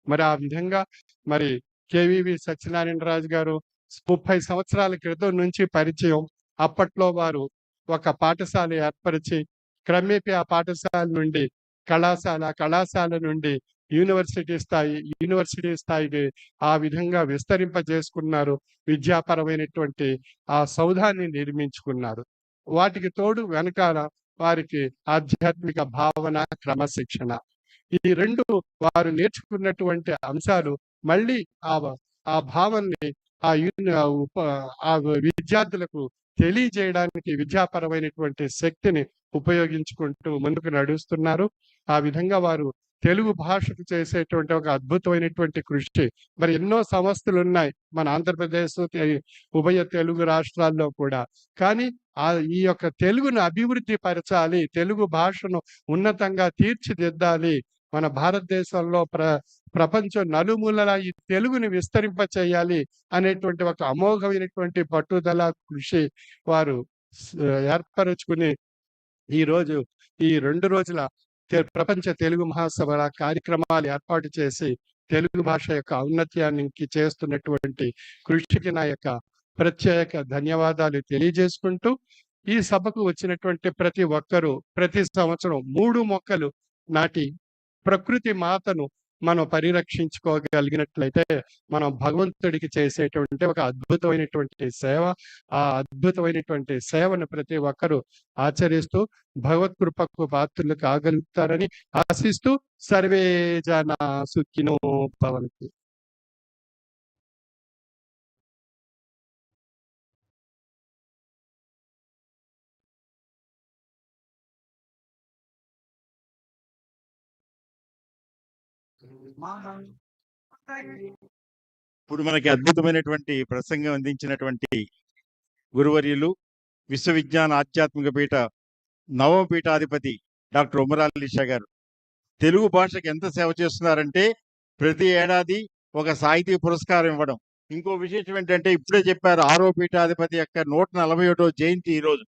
మరి ఆ విధంగా మరి కేవీవి సత్యనారాయణరాజు గారు 30 సంవత్సరాల క్రితం నుంచి పరిచయం. అప్పట్లో వారు ఒక పాఠశాల ఏర్పరిచి, క్రమేపీ ఆ పాఠశాల నుండి కళాశాల నుండి యూనివర్సిటీ స్థాయికి ఆ విధంగా విస్తరింపజేసుకున్నారు. విద్యాపరమైనటువంటి ఆ సౌధాన్ని నిర్మించుకున్నారు. వాటికి తోడు వెనకాల వారికి ఆధ్యాత్మిక భావన, క్రమశిక్షణ. ఈ 2 వారు నేర్చుకున్నటువంటి అంశాలు మళ్ళీ ఆ భావనని ఆ యూని ఆ విద్యార్థులకు తెలియజేయడానికి విద్యాపరమైనటువంటి శక్తిని ఉపయోగించుకుంటూ ముందుకు నడుస్తున్నారు. ఆ విధంగా వారు తెలుగు భాషకు చేసేటువంటి ఒక అద్భుతమైనటువంటి కృషి. మరి ఎన్నో సంస్థలున్నాయి మన ఆంధ్రప్రదేశ్, ఉభయ తెలుగు రాష్ట్రాల్లో కూడా. కానీ ఈ యొక్క తెలుగును అభివృద్ధి పరచాలి, తెలుగు భాషను ఉన్నతంగా తీర్చిదిద్దాలి, మన భారతదేశంలో ప్రపంచం నలుమూలలా ఈ తెలుగుని విస్తరింప చేయాలి అనేటువంటి ఒక అమోఘమైనటువంటి పట్టుదల, కృషి వారు ఏర్పరచుకుని ఈరోజు ఈ 2 రోజుల ప్రపంచ తెలుగు మహాసభల కార్యక్రమాలు ఏర్పాటు చేసి తెలుగు భాష యొక్క ఔన్నత్యానికి చేస్తున్నటువంటి కృషికి నా యొక్క ప్రత్యేక ధన్యవాదాలు తెలియజేసుకుంటూ, ఈ సభకు వచ్చినటువంటి ప్రతి ఒక్కరూ ప్రతి సంవత్సరం 3 మొక్కలు నాటి ప్రకృతి మాతను మనం పరిరక్షించుకోగలిగినట్లయితే మనం భగవంతుడికి చేసేటువంటి ఒక అద్భుతమైనటువంటి సేవ. ఆ అద్భుతమైనటువంటి సేవను ప్రతి ఒక్కరూ ఆచరిస్తూ భగవత్కృపకు పాత్రలు కాగలుగుతారని ఆశిస్తూ సర్వే జనా సుఖినో భవంతు. ఇప్పుడు మనకి అద్భుతమైనటువంటి ప్రసంగం అందించినటువంటి గురువర్యులు విశ్వవిజ్ఞాన ఆధ్యాత్మిక పీఠ నవమ పీఠాధిపతి డాక్టర్ ఉమరాల్ ఇషా గారు తెలుగు భాషకి ఎంత సేవ చేస్తున్నారంటే ప్రతి ఏడాది ఒక సాహితీ పురస్కారం ఇవ్వడం. ఇంకో విశేషం ఏంటంటే ఇప్పుడే చెప్పారు 6వ పీఠాధిపతి యొక్క 141వ జయంతి ఈరోజు.